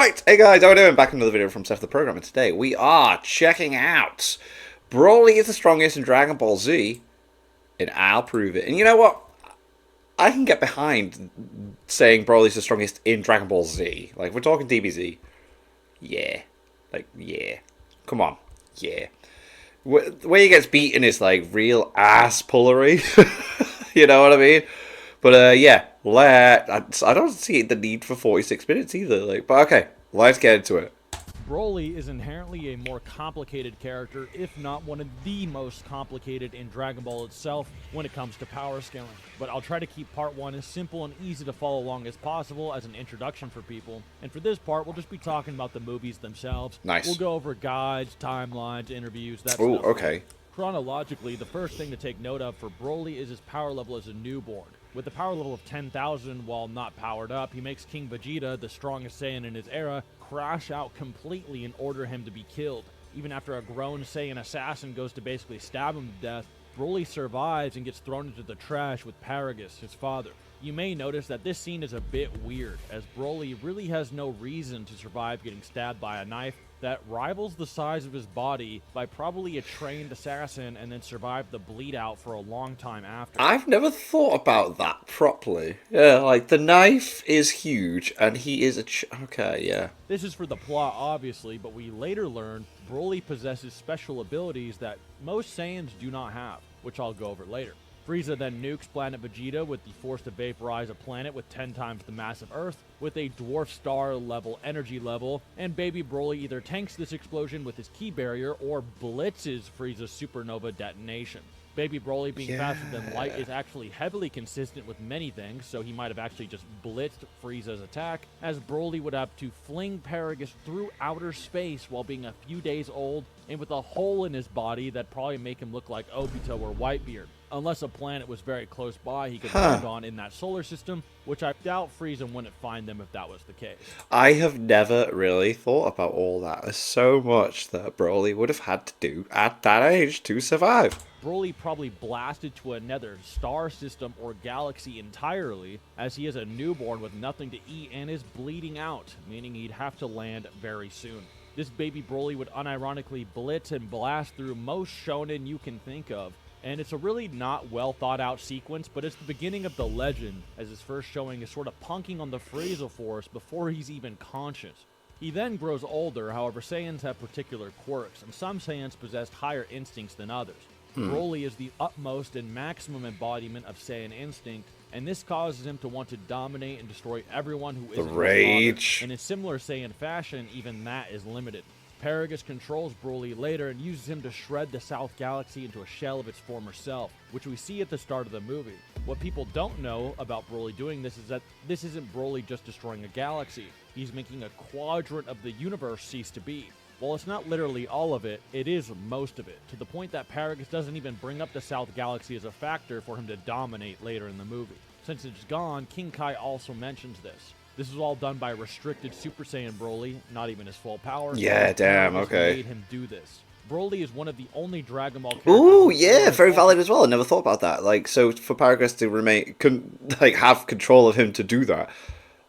Right, hey guys, how are we doing? Back in another video from Seth the Program, and today we are checking out Broly is the strongest in Dragon Ball Z, and I'll prove it. And you know what? I can get behind saying Broly's the strongest in Dragon Ball Z. Like, we're talking DBZ. Yeah. Like, yeah. Come on. Yeah. The way he gets beaten is, like, real ass pullery. You know what I mean? But, yeah. I don't see the need for 46 minutes either. Like, but okay. Let's get into it. Broly is inherently a more complicated character, if not one of the most complicated in Dragon Ball itself when it comes to power scaling. But I'll try to keep part 1 as simple and easy to follow along as possible as an introduction for people. And for this part, we'll just be talking about the movies themselves. Nice. We'll go over guides, timelines, interviews, that Oh, stuff. okay. Chronologically, the first thing to take note of for Broly is his power level as a newborn. With a power level of 10,000 while not powered up, he makes King Vegeta, the strongest Saiyan in his era, crash out completely and order him to be killed. Even after a grown Saiyan assassin goes to basically stab him to death, Broly survives and gets thrown into the trash with Paragus, his father. You may notice that this scene is a bit weird, as Broly really has no reason to survive getting stabbed by a knife that rivals the size of his body by probably a trained assassin and then survive the bleed out for a long time after. I've never thought about that properly. Yeah, like the knife is huge and he is okay, yeah. This is for the plot, obviously, but we later learn Broly possesses special abilities that most Saiyans do not have, which I'll go over later. Frieza then nukes planet Vegeta with the force to vaporize a planet with 10 times the mass of Earth, with a dwarf star level energy level, and baby Broly either tanks this explosion with his ki barrier or blitzes Frieza's supernova detonation. Baby Broly being faster than light is actually heavily consistent with many things, so he might have actually just blitzed Frieza's attack, as Broly would have to fling Paragus through outer space while being a few days old and with a hole in his body that'd probably make him look like Obito or Whitebeard. Unless a planet was very close by he could land on in that solar system, which I doubt Frieza wouldn't find them if that was the case. I have never really thought about all that. There's so much that Broly would have had to do at that age to survive. Broly probably blasted to another star system or galaxy entirely, as he is a newborn with nothing to eat and is bleeding out, meaning he'd have to land very soon. This baby Broly would unironically blitz and blast through most shonen you can think of, and it's a really not well thought out sequence, but it's the beginning of the legend, as his first showing is sort of punking on the Frieza Force before he's even conscious. He then grows older, however Saiyans have particular quirks, and some Saiyans possess higher instincts than others. Broly is the utmost and maximum embodiment of Saiyan instinct, and this causes him to want to dominate and destroy everyone who isn't his rage. father. And in similar Saiyan fashion, even that is limited. Paragus controls Broly later and uses him to shred the South Galaxy into a shell of its former self, which we see at the start of the movie. What people don't know about Broly doing this is that this isn't Broly just destroying a galaxy. He's making a quadrant of the universe cease to be. While it's not literally all of it, it is most of it, to the point that Paragus doesn't even bring up the South Galaxy as a factor for him to dominate later in the movie. Since it's gone, King Kai also mentions this. This is all done by restricted Super Saiyan Broly, not even his full power. Yeah, damn, Paragus okay. made him do this. Broly is one of the only Dragon Ball characters. Ooh, yeah, very valid as well. I never thought about that. Like, so for Paragus to have control of him to do that,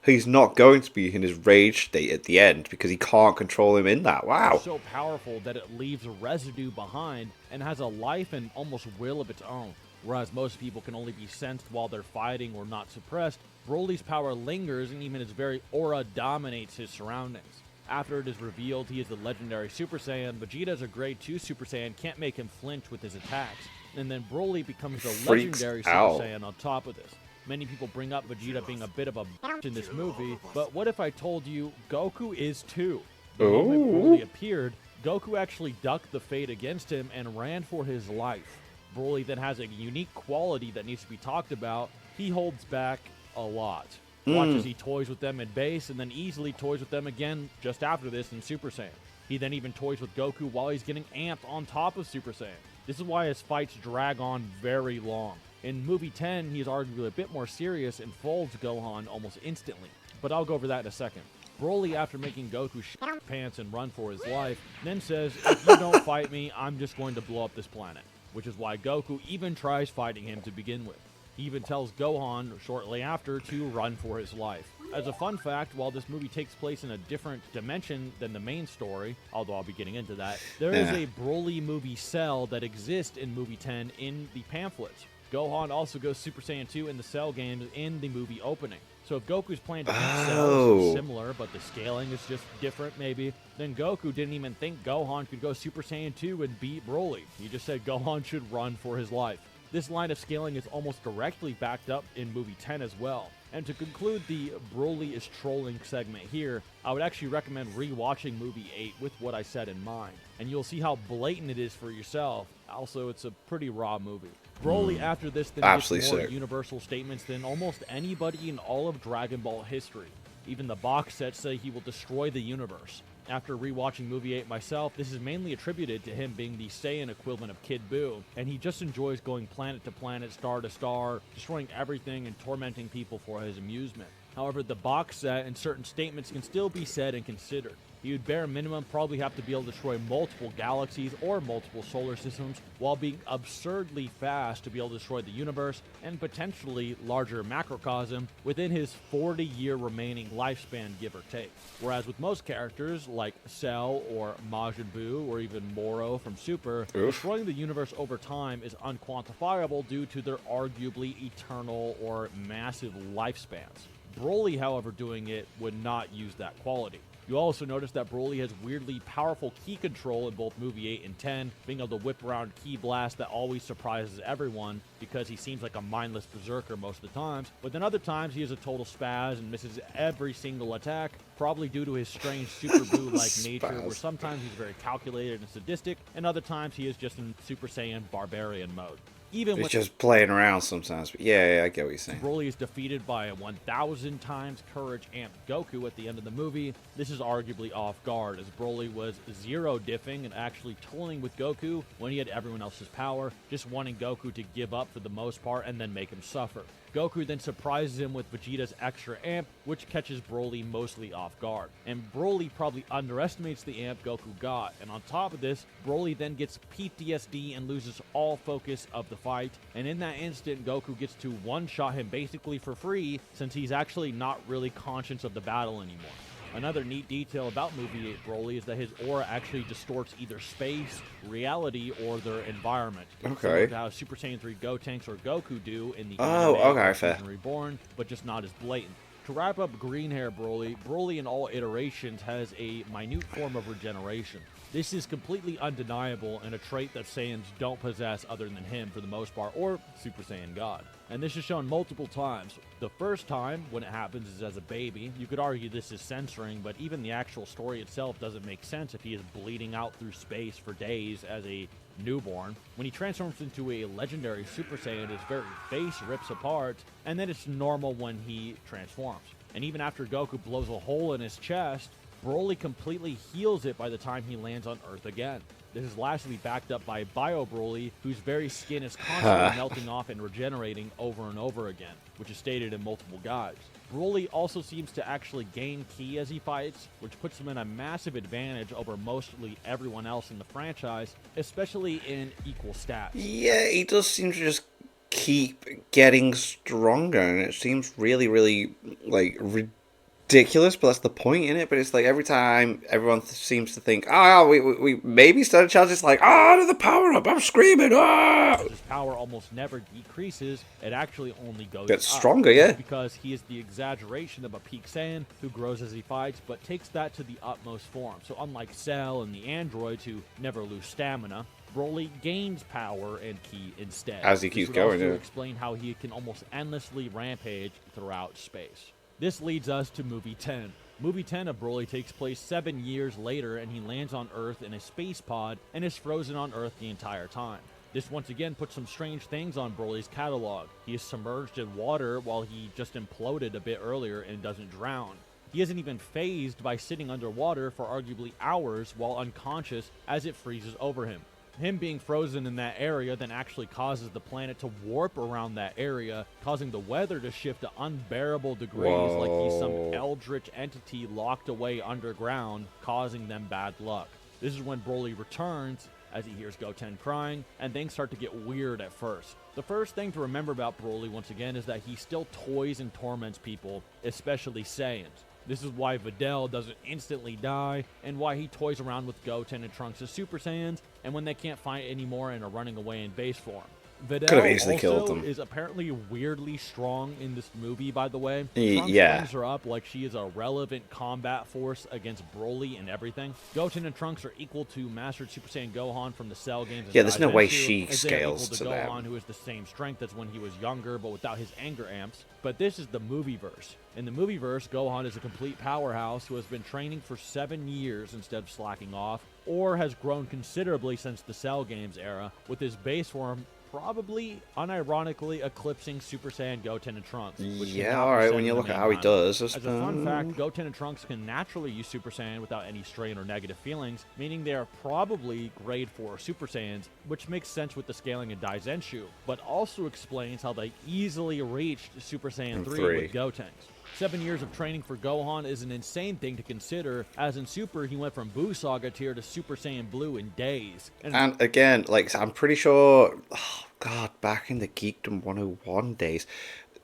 he's not going to be in his rage state at the end because he can't control him in that. Wow. So powerful that it leaves a residue behind and has a life and almost will of its own. Whereas most people can only be sensed while they're fighting or not suppressed, Broly's power lingers and even his very aura dominates his surroundings. After it is revealed he is the legendary Super Saiyan, Vegeta as a grade 2 Super Saiyan can't make him flinch with his attacks. And then Broly becomes the legendary Super Saiyan on top of this. Many people bring up Vegeta being a bit of a bitch in this movie, but what if I told you Goku is too? The moment Broly appeared, Goku actually ducked the fate against him and ran for his life. Broly then has a unique quality that needs to be talked about. He holds back a lot. Watch as he toys with them in base and then easily toys with them again just after this in Super Saiyan. He then even toys with Goku while he's getting amped on top of Super Saiyan. This is why his fights drag on very long. In movie 10, he is arguably a bit more serious and folds Gohan almost instantly. But I'll go over that in a second. Broly, after making Goku shit his pants and run for his life, then says, if you don't fight me, I'm just going to blow up this planet. Which is why Goku even tries fighting him to begin with. He even tells Gohan shortly after to run for his life. As a fun fact, while this movie takes place in a different dimension than the main story, although I'll be getting into that, there is a Broly movie cell that exists in movie 10 in the pamphlets. Gohan also goes Super Saiyan 2 in the Cell games in the movie opening. So if Goku's plan to beat Cell is similar, but the scaling is just different maybe, then Goku didn't even think Gohan could go Super Saiyan 2 and beat Broly. He just said Gohan should run for his life. This line of scaling is almost directly backed up in movie 10 as well. And to conclude the Broly is trolling segment here, I would actually recommend rewatching movie 8 with what I said in mind. And you'll see how blatant it is for yourself. Also, it's a pretty raw movie. Broly after this then gets more universal statements than almost anybody in all of Dragon Ball history. Even the box sets say he will destroy the universe. After rewatching movie 8 myself, this is mainly attributed to him being the Saiyan equivalent of Kid Buu, and he just enjoys going planet to planet, star to star, destroying everything and tormenting people for his amusement. However, the box set and certain statements can still be said and considered. He would bare minimum probably have to be able to destroy multiple galaxies or multiple solar systems while being absurdly fast to be able to destroy the universe and potentially larger macrocosm within his 40-year remaining lifespan, give or take. Whereas with most characters like Cell or Majin Buu or even Moro from Super, destroying the universe over time is unquantifiable due to their arguably eternal or massive lifespans. Broly, however, doing it would not use that quality. You'll also notice that Broly has weirdly powerful ki control in both movie 8 and 10, being able to whip around ki blast that always surprises everyone because he seems like a mindless berserker most of the times, but then other times he is a total spaz and misses every single attack, probably due to his strange Super Buu-like nature, where sometimes he's very calculated and sadistic, and other times he is just in Super Saiyan barbarian mode. Even it's just playing around sometimes. But yeah, I get what you're saying. Broly is defeated by a 1,000 times courage amped Goku at the end of the movie. This is arguably off guard, as Broly was zero diffing and actually toying with Goku when he had everyone else's power, just wanting Goku to give up for the most part and then make him suffer. Goku then surprises him with Vegeta's extra amp, which catches Broly mostly off guard. And Broly probably underestimates the amp Goku got, and on top of this, Broly then gets PTSD and loses all focus of the fight, and in that instant, Goku gets to one-shot him basically for free, since he's actually not really conscious of the battle anymore. Another neat detail about movie 8 Broly is that his aura actually distorts either space, reality, or their environment. Similar to how Super Saiyan 3 Gotenks or Goku do in the anime Season Reborn, but just not as blatant. To wrap up green hair Broly, Broly in all iterations has a minute form of regeneration. This is completely undeniable and a trait that Saiyans don't possess other than him for the most part, or Super Saiyan God. And this is shown multiple times. The first time, when it happens, is as a baby. You could argue this is censoring, but even the actual story itself doesn't make sense if he is bleeding out through space for days as a newborn. When he transforms into a legendary Super Saiyan, his very face rips apart, and then it's normal when he transforms. And even after Goku blows a hole in his chest, Broly completely heals it by the time he lands on Earth again. This is lastly backed up by Bio Broly, whose very skin is constantly melting off and regenerating over and over again, which is stated in multiple guides. Broly also seems to actually gain ki as he fights, which puts him in a massive advantage over mostly everyone else in the franchise, especially in equal stats. Yeah, he does seem to just keep getting stronger, and it seems really, really, like, ridiculous, but that's the point in it. But it's like every time everyone seems to think, we maybe stand a chance, it's like, the power up, I'm screaming, His power almost never decreases, it actually only goes gets up. stronger, yeah. Because he is the exaggeration of a peak Saiyan who grows as he fights, but takes that to the utmost form. So unlike Cell and the androids who never lose stamina, Broly gains power and ki instead. As he keeps going, to explain how he can almost endlessly rampage throughout space. This leads us to movie 10. Movie 10 of Broly takes place 7 years later, and he lands on Earth in a space pod and is frozen on Earth the entire time. This once again puts some strange things on Broly's catalog. He is submerged in water while he just imploded a bit earlier and doesn't drown. He isn't even phased by sitting underwater for arguably hours while unconscious as it freezes over him. Him being frozen in that area then actually causes the planet to warp around that area, causing the weather to shift to unbearable degrees, like he's some eldritch entity locked away underground, causing them bad luck. This is when Broly returns, as he hears Goten crying, and things start to get weird at first. The first thing to remember about Broly once again is that he still toys and torments people, especially Saiyans. This is why Videl doesn't instantly die, and why he toys around with Goten and Trunks as Super Saiyans, and when they can't fight anymore and are running away in base form. Videl Could have easily also killed them. is apparently weirdly strong in this movie, by the way. Trunks Yeah. brings her up like she is a relevant combat force against Broly and everything. Goten and Trunks are equal to Mastered Super Saiyan Gohan from the Cell games. And Yeah, there's no way Daizenshuu, she as they are equal scales to to Gohan, them. who is the same strength as when he was younger, but without his anger amps. But this is the movie verse. In the movie verse, Gohan is a complete powerhouse who has been training for 7 years instead of slacking off, or has grown considerably since the Cell games era, with his base form probably unironically eclipsing Super Saiyan Goten and Trunks. Which Yeah, cannot be alright, said when in you the look at how he meantime. does. As a fun fact, Goten and Trunks can naturally use Super Saiyan without any strain or negative feelings, meaning they are probably grade 4 Super Saiyans, which makes sense with the scaling in Daizenshuu, but also explains how they easily reached Super Saiyan 3 with Gotenks. 7 years of training for Gohan is an insane thing to consider, as in Super, he went from Buu Saga tier to Super Saiyan Blue in days. And again, like, I'm pretty sure, oh god, back in the Geekdom 101 days,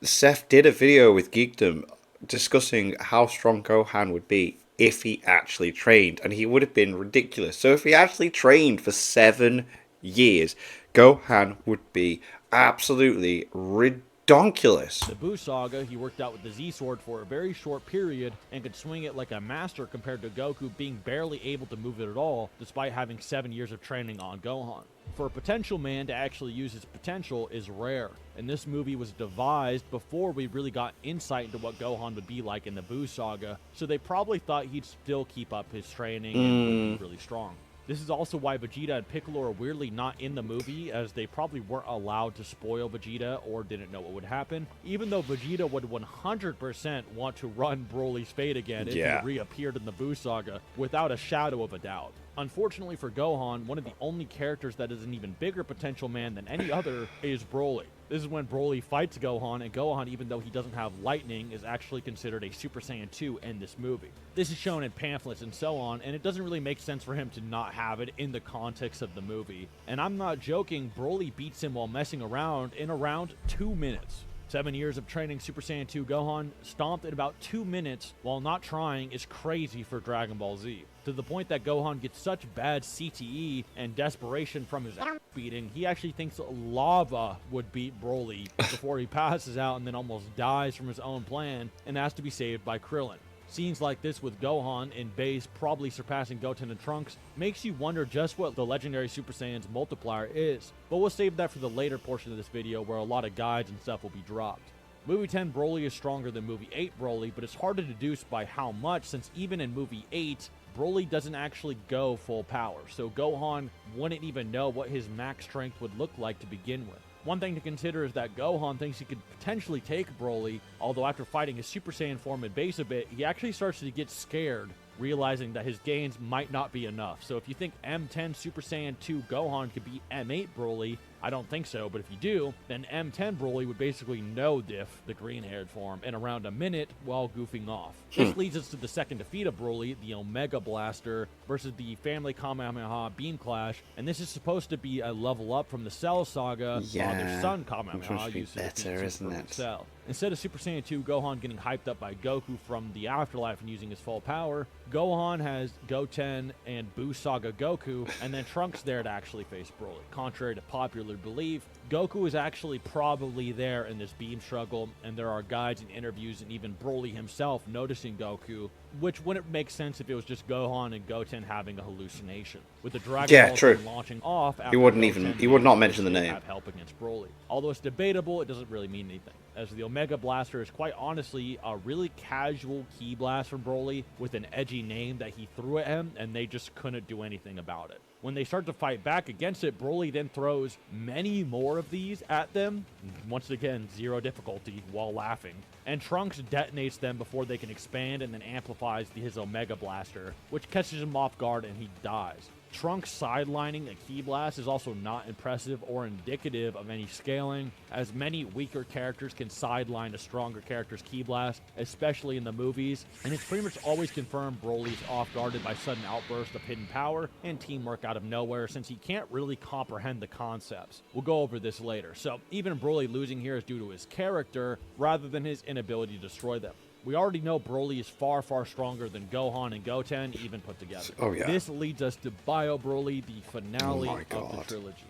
Seth did a video with Geekdom discussing how strong Gohan would be if he actually trained, and he would have been ridiculous. So if he actually trained for 7 years, Gohan would be absolutely ridiculous. The Buu Saga, he worked out with the Z-Sword for a very short period and could swing it like a master compared to Goku being barely able to move it at all, despite having 7 years of training on Gohan. For a potential man to actually use his potential is rare, and this movie was devised before we really got insight into what Gohan would be like in the Buu Saga, so they probably thought he'd still keep up his training and would be really strong. This is also why Vegeta and Piccolo are weirdly not in the movie, as they probably weren't allowed to spoil Vegeta or didn't know what would happen, even though Vegeta would 100% want to run Broly's fate again if he reappeared in the Buu Saga, without a shadow of a doubt. Unfortunately for Gohan, one of the only characters that is an even bigger potential man than any other is Broly. This is when Broly fights Gohan, and Gohan, even though he doesn't have lightning, is actually considered a Super Saiyan 2 in this movie. This is shown in pamphlets and so on, and it doesn't really make sense for him to not have it in the context of the movie. And I'm not joking, Broly beats him while messing around in around 2 minutes. 7 years of training Super Saiyan 2 Gohan, stomped in about 2 minutes while not trying, is crazy for Dragon Ball Z. To the point that Gohan gets such bad CTE and desperation from his beating, he actually thinks lava would beat Broly before he passes out and then almost dies from his own plan and has to be saved by Krillin. Scenes like this with Gohan in base probably surpassing Goten and Trunks makes you wonder just what the legendary Super Saiyan's multiplier is, but we'll save that for the later portion of this video where a lot of guides and stuff will be dropped. Movie 10 Broly is stronger than Movie 8 Broly, but it's hard to deduce by how much, since even in Movie 8, Broly doesn't actually go full power, so Gohan wouldn't even know what his max strength would look like to begin with. One thing to consider is that Gohan thinks he could potentially take Broly, although after fighting his Super Saiyan form in base a bit, he actually starts to get scared, realizing that his gains might not be enough. So if you think M10 Super Saiyan 2 Gohan could beat M8 Broly, I don't think so, but if you do, then M10 Broly would basically no-diff the green-haired form in around a minute while goofing off. This leads us to the second defeat of Broly, the Omega Blaster, versus the Family Kamehameha Beam Clash, and this is supposed to be a level up from the Cell Saga, while their son Kamehameha used to defeat Super Cell. Instead of Super Saiyan 2 Gohan getting hyped up by Goku from the afterlife and using his full power, Gohan has Goten and Buu Saga Goku, and then Trunks there to actually face Broly. Contrary to popular belief, Goku is actually probably there in this beam struggle, and there are guides and interviews and even Broly himself noticing Goku, which wouldn't make sense if it was just Gohan and Goten having a hallucination. With the Dragon Ball Z launching off, he would not mention the name. Have help against Broly. Although it's debatable, it doesn't really mean anything, as the Omega Blaster is quite honestly a really casual ki blast from Broly with an edgy name that he threw at him, and they just couldn't do anything about it. When they start to fight back against it, Broly then throws many more of these at them, once again, zero difficulty, while laughing, and Trunks detonates them before they can expand and then amplifies his Omega Blaster, which catches him off guard and he dies. Trunks sidelining a Ki Blast is also not impressive or indicative of any scaling, as many weaker characters can sideline a stronger character's Ki Blast, especially in the movies, and it's pretty much always confirmed Broly's off-guarded by sudden outbursts of hidden power and teamwork out of nowhere, since he can't really comprehend the concepts. We'll go over this later. So even Broly losing here is due to his character, rather than his inability to destroy them. We already know Broly is far, far stronger than Gohan and Goten, even put together. Oh, yeah. This leads us to Bio Broly, the finale Oh my of the God. trilogy.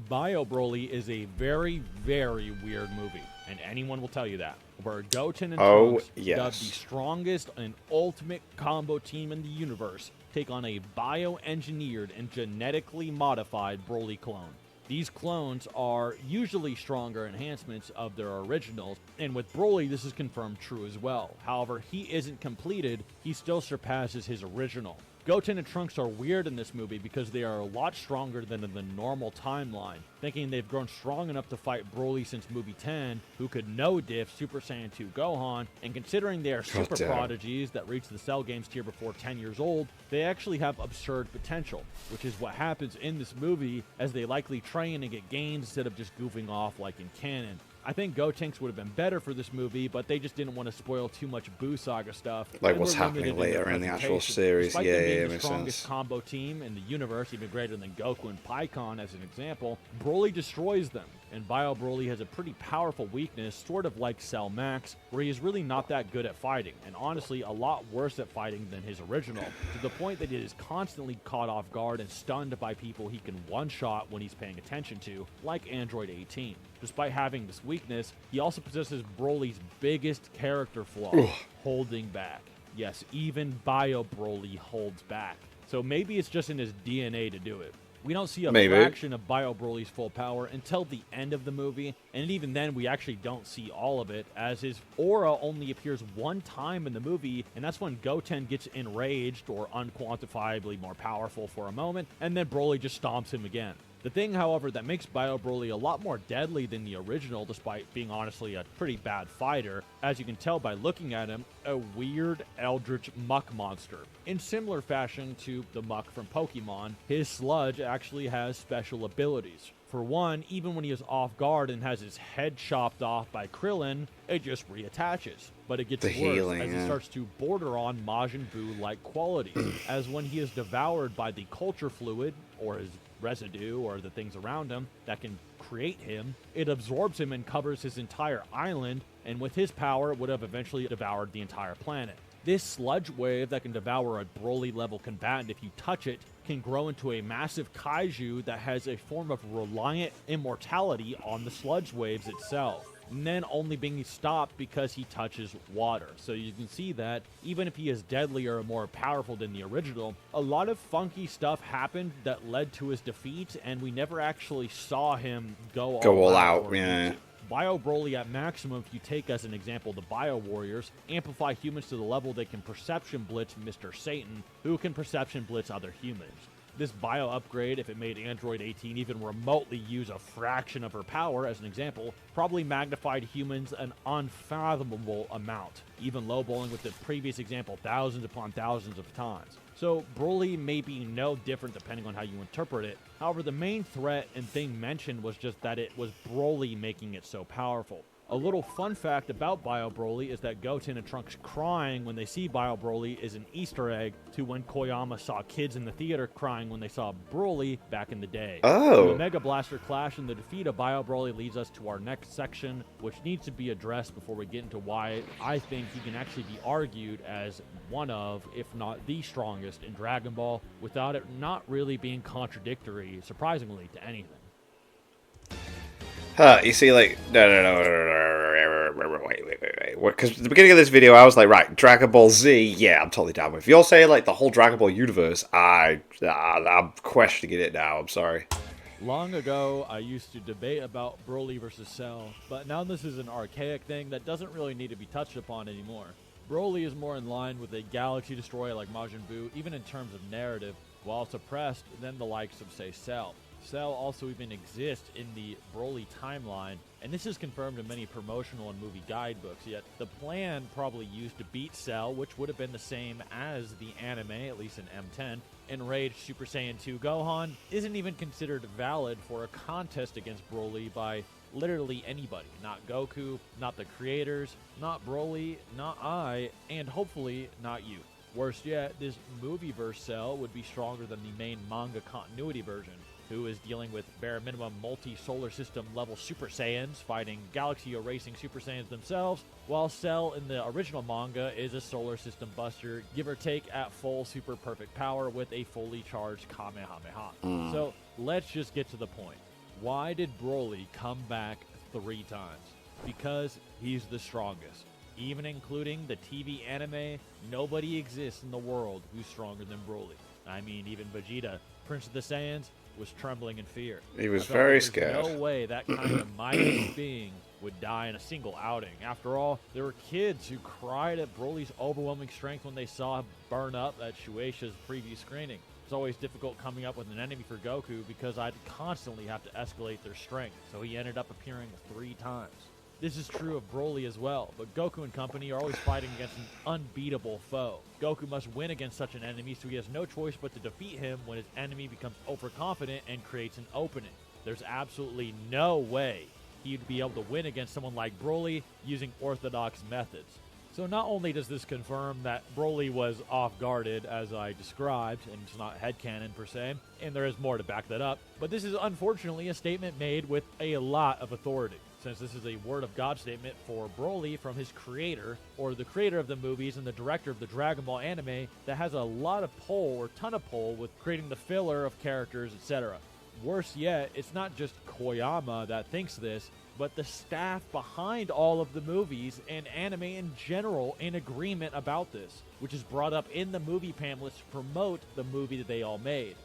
Bio Broly is a very, very weird movie, and anyone will tell you that. Where Goten and Oh, Trunks, yes. dubbed the strongest and ultimate combo team in the universe, take on a bio-engineered and genetically modified Broly clone. These clones are usually stronger enhancements of their originals, and with Broly this is confirmed true as well. However, he isn't completed, he still surpasses his original. Goten and Trunks are weird in this movie because they are a lot stronger than in the normal timeline, thinking they've grown strong enough to fight Broly since movie 10, who could no-diff Super Saiyan 2 Gohan, and considering they are super damn. prodigies that reached the Cell Games tier before 10 years old, they actually have absurd potential, which is what happens in this movie as they likely train and get gains instead of just goofing off like in canon. I think Gotenks would have been better for this movie, but they just didn't want to spoil too much Buu Saga stuff. Like and what's were limited happening later their in the actual presentation. series. Despite Yeah, them being yeah, the makes strongest sense. combo team in the universe, even greater than Goku and Pikkon as an example, Broly destroys them. And Bio Broly has a pretty powerful weakness, sort of like Cell Max, where he is really not that good at fighting, and honestly a lot worse at fighting than his original, to the point that he is constantly caught off guard and stunned by people he can one-shot when he's paying attention to, like Android 18. Despite having this weakness, he also possesses Broly's biggest character flaw, holding back. Yes, even Bio Broly holds back. So maybe it's just in his DNA to do it. We don't see a Maybe. fraction of Bio Broly's full power until the end of the movie, and even then we actually don't see all of it, as his aura only appears one time in the movie, and that's when Goten gets enraged or unquantifiably more powerful for a moment, and then Broly just stomps him again. The thing, however, that makes Bio Broly a lot more deadly than the original, despite being honestly a pretty bad fighter, as you can tell by looking at him, a weird eldritch muck monster. In similar fashion to the muck from Pokemon, his sludge actually has special abilities. For one, even when he is off guard and has his head chopped off by Krillin, it just reattaches. But it gets The worse healing, as it yeah. starts to border on Majin Buu-like qualities, as when he is devoured by the culture fluid, or his residue, or the things around him that can create him, it absorbs him and covers his entire island, and with his power it would have eventually devoured the entire planet. This sludge wave that can devour a Broly-level combatant if you touch it can grow into a massive kaiju that has a form of reliant immortality on the sludge waves itself, and then only being stopped because he touches water. So you can see that even if he is deadlier or more powerful than the original, a lot of funky stuff happened that led to his defeat, and we never actually saw him go all out, or yeah. beat. Bio Broly at maximum, if you take as an example the Bio Warriors, amplify humans to the level they can perception blitz Mr. Satan, who can perception blitz other humans. This Bio upgrade, if it made Android 18 even remotely use a fraction of her power, as an example, probably magnified humans an unfathomable amount, even lowballing with the previous example thousands upon thousands of times. So Broly may be no different depending on how you interpret it. However, the main threat and thing mentioned was just that it was Broly making it so powerful. A little fun fact about Bio Broly is that Goten and Trunks crying when they see Bio Broly is an Easter egg to when Koyama saw kids in the theater crying when they saw Broly back in the day. Oh. The Mega Blaster clash and the defeat of Bio Broly leads us to our next section, which needs to be addressed before we get into why I think he can actually be argued as one of, if not the strongest in Dragon Ball, without it not really being contradictory, surprisingly, to anything. You see, like, no, wait. Because at the beginning of this video, I was like, right, Dragon Ball Z, yeah, I'm totally down with. If you're saying, like, the whole Dragon Ball universe, I'm questioning it now, I'm sorry. Long ago, I used to debate about Broly versus Cell, but now this is an archaic thing that doesn't really need to be touched upon anymore. Broly is more in line with a galaxy destroyer like Majin Buu, even in terms of narrative, while suppressed than the likes of, say, Cell. Cell also even exists in the Broly timeline, and this is confirmed in many promotional and movie guidebooks, yet the plan probably used to beat Cell, which would have been the same as the anime, at least in M10, enraged Super Saiyan 2 Gohan, isn't even considered valid for a contest against Broly by literally anybody. Not Goku, not the creators, not Broly, not I, and hopefully not you. Worse yet, this movie-verse Cell would be stronger than the main manga continuity version, who is dealing with bare minimum multi-solar system level Super Saiyans fighting galaxy-erasing Super Saiyans themselves, while Cell in the original manga is a solar system buster, give or take at full super perfect power with a fully charged Kamehameha. So let's just get to the point. Why did Broly come back 3 times? Because he's the strongest. Even including the TV anime, nobody exists in the world who's stronger than Broly. I mean, even Vegeta, Prince of the Saiyans, was trembling in fear. He was I felt very there's scared. No way that kind of mighty being would die in a single outing. After all, there were kids who cried at Broly's overwhelming strength when they saw him burn up at Shueisha's preview screening. It's always difficult coming up with an enemy for Goku because I'd constantly have to escalate their strength, so he ended up appearing 3 times. This is true of Broly as well, but Goku and company are always fighting against an unbeatable foe. Goku must win against such an enemy, so he has no choice but to defeat him when his enemy becomes overconfident and creates an opening. There's absolutely no way he'd be able to win against someone like Broly using orthodox methods. So not only does this confirm that Broly was off-guarded, as I described, and it's not headcanon per se, and there is more to back that up, but this is unfortunately a statement made with a lot of authority, since this is a word of God statement for Broly from his creator, or the creator of the movies and the director of the Dragon Ball anime that has a lot of pull, or ton of pull, with creating the filler of characters, etc. Worse yet, it's not just Koyama that thinks this, but the staff behind all of the movies and anime in general in agreement about this, which is brought up in the movie pamphlets to promote the movie that they all made.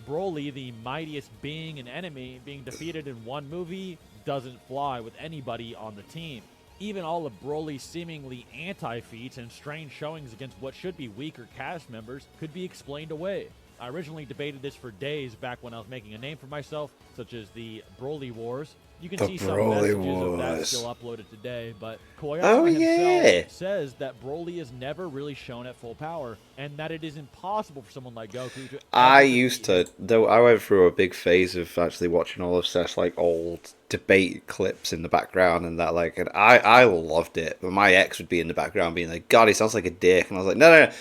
Broly, the mightiest being and enemy, being defeated in one movie doesn't fly with anybody on the team. Even all of Broly's seemingly anti-feats and strange showings against what should be weaker cast members could be explained away. I originally debated this for days back when I was making a name for myself, such as the Broly Wars. You can The see some Broly messages of that Wars. still uploaded today, but Koyama himself says that Broly is never really shown at full power, and that it is impossible for someone like Goku to I ever used defeat him. to, though I went through a big phase of actually watching all of Seth's like old debate clips in the background and that, like, and I loved it. But my ex would be in the background being like, God, he sounds like a dick. And I was like, no,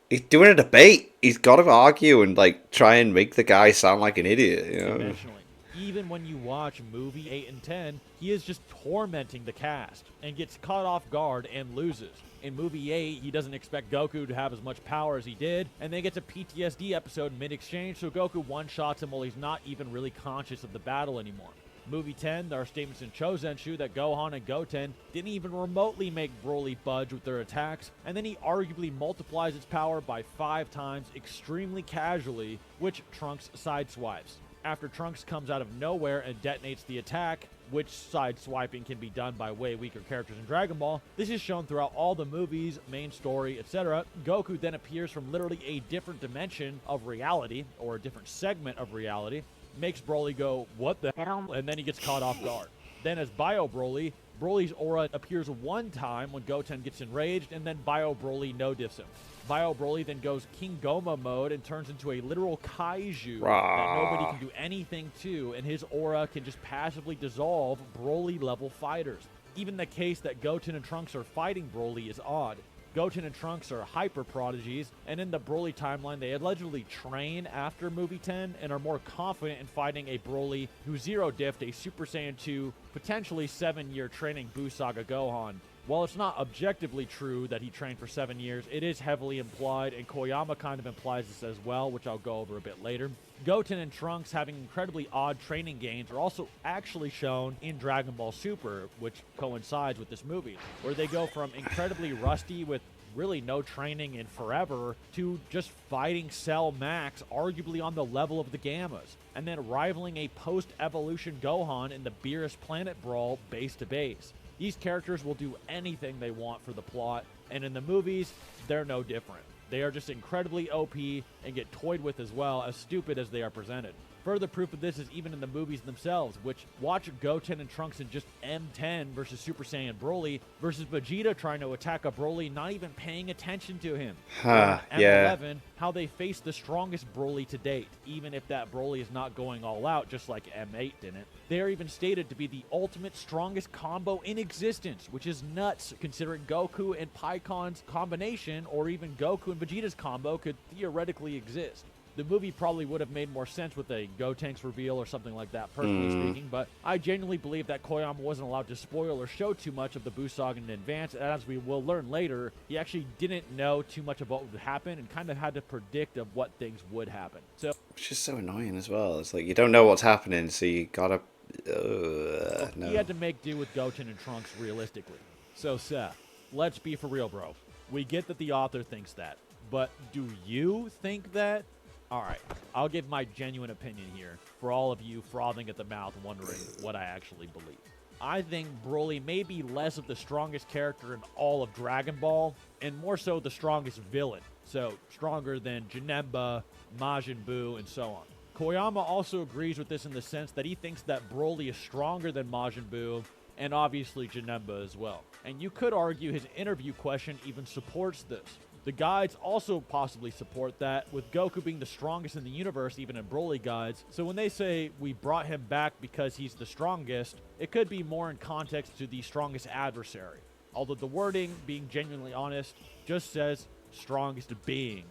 he's doing a debate. He's got to argue and like try and make the guy sound like an idiot, you know? Conventionally. Even when you watch movie 8 and 10, he is just tormenting the cast and gets caught off guard and loses. In movie 8, he doesn't expect Goku to have as much power as he did, and then gets a PTSD episode mid-exchange, so Goku one-shots him while he's not even really conscious of the battle anymore. Movie 10, there are statements in Chozenshu that Gohan and Goten didn't even remotely make Broly budge with their attacks, and then he arguably multiplies its power by 5 times extremely casually, which Trunks sideswipes. After Trunks comes out of nowhere and detonates the attack, which side-swiping can be done by way weaker characters in Dragon Ball, this is shown throughout all the movies, main story, etc. Goku then appears from literally a different dimension of reality, or a different segment of reality, makes Broly go, what the hell? And then he gets caught off guard. Then as Bio Broly, Broly's aura appears one time when Goten gets enraged, and then Bio Broly no-diffs him. Bio Broly then goes King Goma mode and turns into a literal kaiju that nobody can do anything to, and his aura can just passively dissolve Broly-level fighters. Even the case that Goten and Trunks are fighting Broly is odd. Goten and Trunks are hyper prodigies, and in the Broly timeline, they allegedly train after Movie 10 and are more confident in fighting a Broly who zero-diffed a Super Saiyan 2, potentially 7-year training Buu Saga Gohan. While it's not objectively true that he trained for 7 years, it is heavily implied, and Koyama kind of implies this as well, which I'll go over a bit later. Goten and Trunks having incredibly odd training gains are also actually shown in Dragon Ball Super, which coincides with this movie, where they go from incredibly rusty with really no training in forever to just fighting Cell Max, arguably on the level of the Gammas, and then rivaling a post-evolution Gohan in the Beerus Planet Brawl base to base. These characters will do anything they want for the plot, and in the movies, they're no different. They are just incredibly OP and get toyed with as well, as stupid as they are presented. Further proof of this is even in the movies themselves, which watch Goten and Trunks in just M10 versus Super Saiyan Broly versus Vegeta trying to attack a Broly not even paying attention to him. Huh, Or yeah. M11, how they face the strongest Broly to date, even if that Broly is not going all out just like M8 didn't. They are even stated to be the ultimate strongest combo in existence, which is nuts considering Goku and Paikon's combination, or even Goku and Vegeta's combo, could theoretically exist. The movie probably would have made more sense with a Gotenks reveal or something like that, personally speaking, but I genuinely believe that Koyama wasn't allowed to spoil or show too much of the Buu Saga in advance, and as we will learn later, he actually didn't know too much of what would happen and kind of had to predict of what things would happen. So, Which is so annoying as well. It's like, you don't know what's happening, so you gotta... no. he had to make do with Goten and Trunks realistically. So, Seth, let's be for real, bro. We get that the author thinks that, but do you think that? All right, I'll give my genuine opinion here for all of you frothing at the mouth wondering what I actually believe. I think Broly may be less of the strongest character in all of Dragon Ball and more so the strongest villain. So stronger than Janemba, Majin Buu, and so on. Koyama also agrees with this in the sense that he thinks that Broly is stronger than Majin Buu and obviously Janemba as well. And you could argue his interview question even supports this. The guides also possibly support that, with Goku being the strongest in the universe, even in Broly guides. So when they say we brought him back because he's the strongest, it could be more in context to the strongest adversary. Although the wording, being genuinely honest, just says strongest being,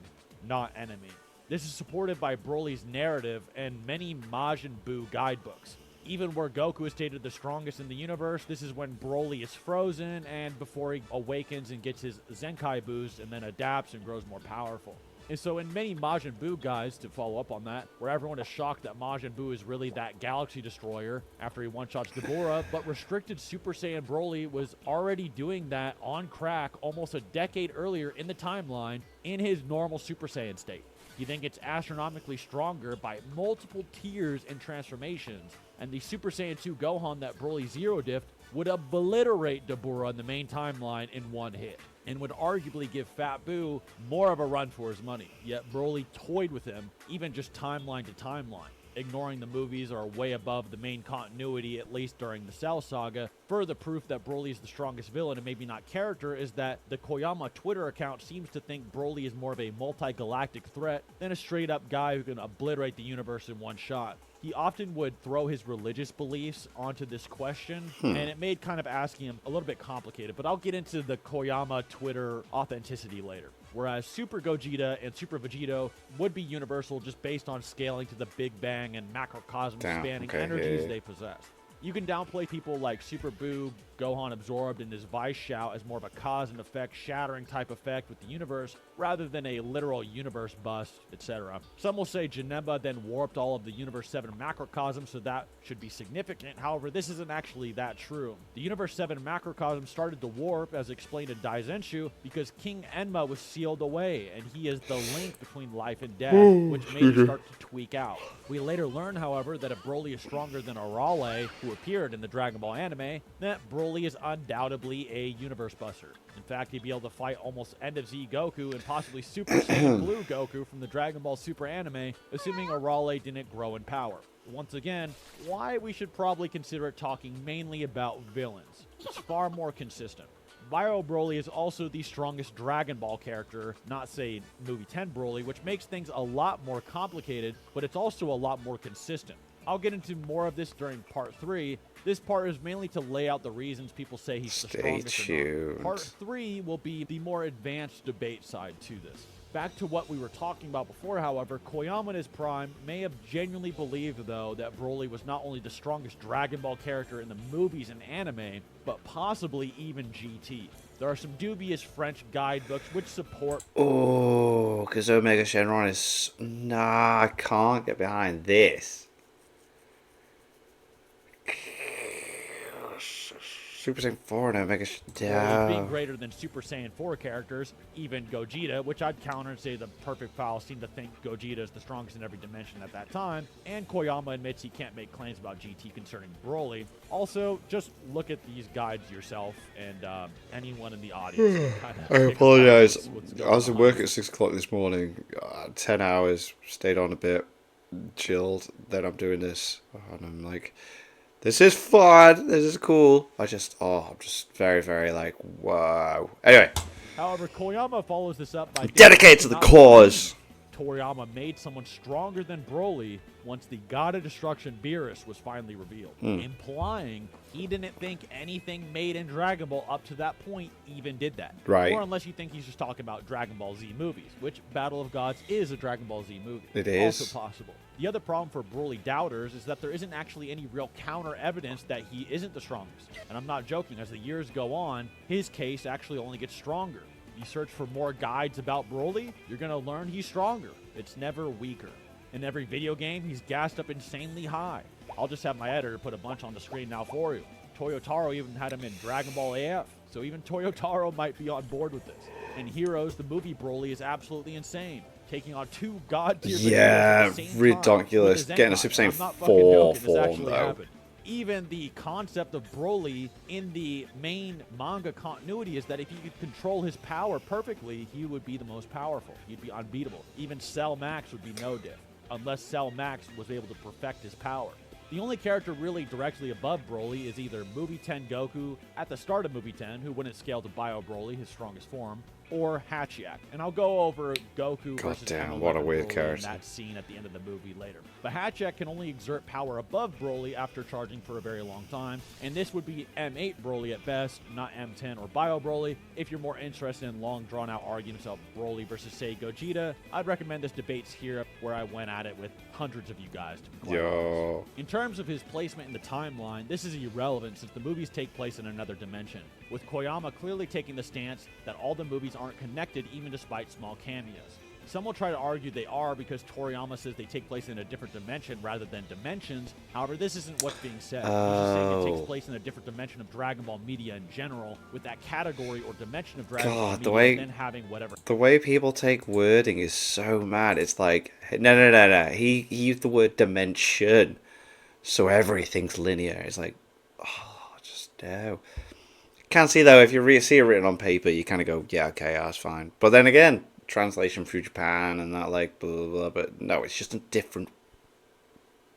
not enemy. This is supported by Broly's narrative and many Majin Buu guidebooks. Even where Goku is stated the strongest in the universe, this is when Broly is frozen and before he awakens and gets his Zenkai boost and then adapts and grows more powerful. And so in many Majin Buu guides, to follow up on that, where everyone is shocked that Majin Buu is really that galaxy destroyer after he one-shots Dabura, but restricted Super Saiyan Broly was already doing that on crack almost a decade earlier in the timeline in his normal Super Saiyan state. He then gets astronomically stronger by multiple tiers and transformations, and the Super Saiyan 2 Gohan that Broly Zero Diffed would obliterate Dabura in the main timeline in one hit, and would arguably give Fat Buu more of a run for his money, yet Broly toyed with him, even just timeline to timeline. Ignoring the movies are way above the main continuity, at least during the Cell Saga. Further proof that Broly is the strongest villain and maybe not character is that the Koyama Twitter account seems to think Broly is more of a multi-galactic threat than a straight-up guy who can obliterate the universe in one shot. He often would throw his religious beliefs onto this question, and it made kind of asking him a little bit complicated, but I'll get into the Koyama Twitter authenticity later. Whereas Super Gogeta and Super Vegito would be universal just based on scaling to the Big Bang and macrocosm spanning energies they possess. You can downplay people like Super Buu, Gohan absorbed in his Vice Shout as more of a cause and effect shattering type effect with the universe rather than a literal universe bust, etc. Some will say Janemba then warped all of the Universe 7 macrocosm, so that should be significant. However, this isn't actually that true. The Universe 7 macrocosm started to warp, as explained in Daizenshu, because King Enma was sealed away, and he is the link between life and death, which made it start to tweak out. We later learn, however, that if Broly is stronger than Arale, who appeared in the Dragon Ball anime, that Broly is undoubtedly a universe buster. In fact, he'd be able to fight almost End of Z Goku and possibly Super Saiyan Blue Goku from the Dragon Ball Super anime, assuming Arale didn't grow in power. Once again, why we should probably consider talking mainly about villains. It's far more consistent. Bio Broly is also the strongest Dragon Ball character, not say Movie 10 Broly, which makes things a lot more complicated, but it's also a lot more consistent. I'll get into more of this during part 3. This part is mainly to lay out the reasons people say he's the strongest or not. Part 3 will be the more advanced debate side to this. Back to what we were talking about before, however, Koyama in his prime may have genuinely believed, though, that Broly was not only the strongest Dragon Ball character in the movies and anime, but possibly even GT. There are some dubious French guidebooks which support... Oh, because Omega Shenron is... Nah, I can't get behind this. Super Saiyan 4 and Omega Broly being greater than Super Saiyan 4 characters, even Gogeta, which I'd counter and say the perfect file seemed to think Gogeta is the strongest in every dimension at that time, and Koyama admits he can't make claims about GT concerning Broly. Also, just look at these guides yourself, and anyone in the audience can kind of I apologize. I was at work at 6 o'clock this morning. 10 hours, stayed on a bit. chilled that I'm doing this, and I'm like, this is fun. This is cool. I'm just very, very like, wow. Anyway, However, Koyama follows this up by I'm daring dedicated to the cause. Toriyama made someone stronger than Broly once the God of Destruction Beerus was finally revealed, implying he didn't think anything made in Dragon Ball up to that point even did that. Right. Or unless you think he's just talking about Dragon Ball Z movies, which Battle of Gods is a Dragon Ball Z movie. It is. Also possible. The other problem for Broly doubters is that there isn't actually any real counter evidence that he isn't the strongest. And I'm not joking, as the years go on, his case actually only gets stronger. You search for more guides about Broly, you're going to learn he's stronger. It's never weaker. In every video game, he's gassed up insanely high. I'll just have my editor put a bunch on the screen now for you. Toyotaro even had him in Dragon Ball AF, so even Toyotaro might be on board with this. In Heroes, the movie Broly is absolutely insane, taking on 2 god-tier Yeah, at the same ridiculous. time with Getting a Zenkai. Super Saiyan I'm not fucking 4 joking, this form, actually though. happened. Even the concept of Broly in the main manga continuity is that if he could control his power perfectly, he would be the most powerful. He'd be unbeatable. Even Cell Max would be no diff, unless Cell Max was able to perfect his power. The only character really directly above Broly is either Movie 10 Goku at the start of Movie 10, who wouldn't scale to Bio Broly, his strongest form, or Hachiak. And I'll go over Goku versus Damn, M11 what a weird Broly character. in that scene at the end of the movie later. But Hachiak can only exert power above Broly after charging for a very long time, and this would be M8 Broly at best, not M10 or Bio Broly. If you're more interested in long drawn-out arguments of Broly versus, say, Gogeta, I'd recommend this debates here where I went at it with hundreds of you guys, to be quite honest. Yo. In terms of his placement in the timeline, this is irrelevant since the movies take place in another dimension, with Koyama clearly taking the stance that all the movies aren't connected even despite small cameos. Some will try to argue they are because Toriyama says they take place in a different dimension rather than dimensions. However, this isn't what's being said. He's just saying it takes place in a different dimension of Dragon Ball media in general, with that category or dimension of Dragon Ball God, media then having whatever. The way people take wording is so mad. It's like, no. He used the word dimension, so everything's linear. It's like, oh, just no. Can't see though. If you see it written on paper, you kind of go, yeah, okay, that's fine. But then again, translation through Japan and that, like, blah blah blah. But no, it's just a different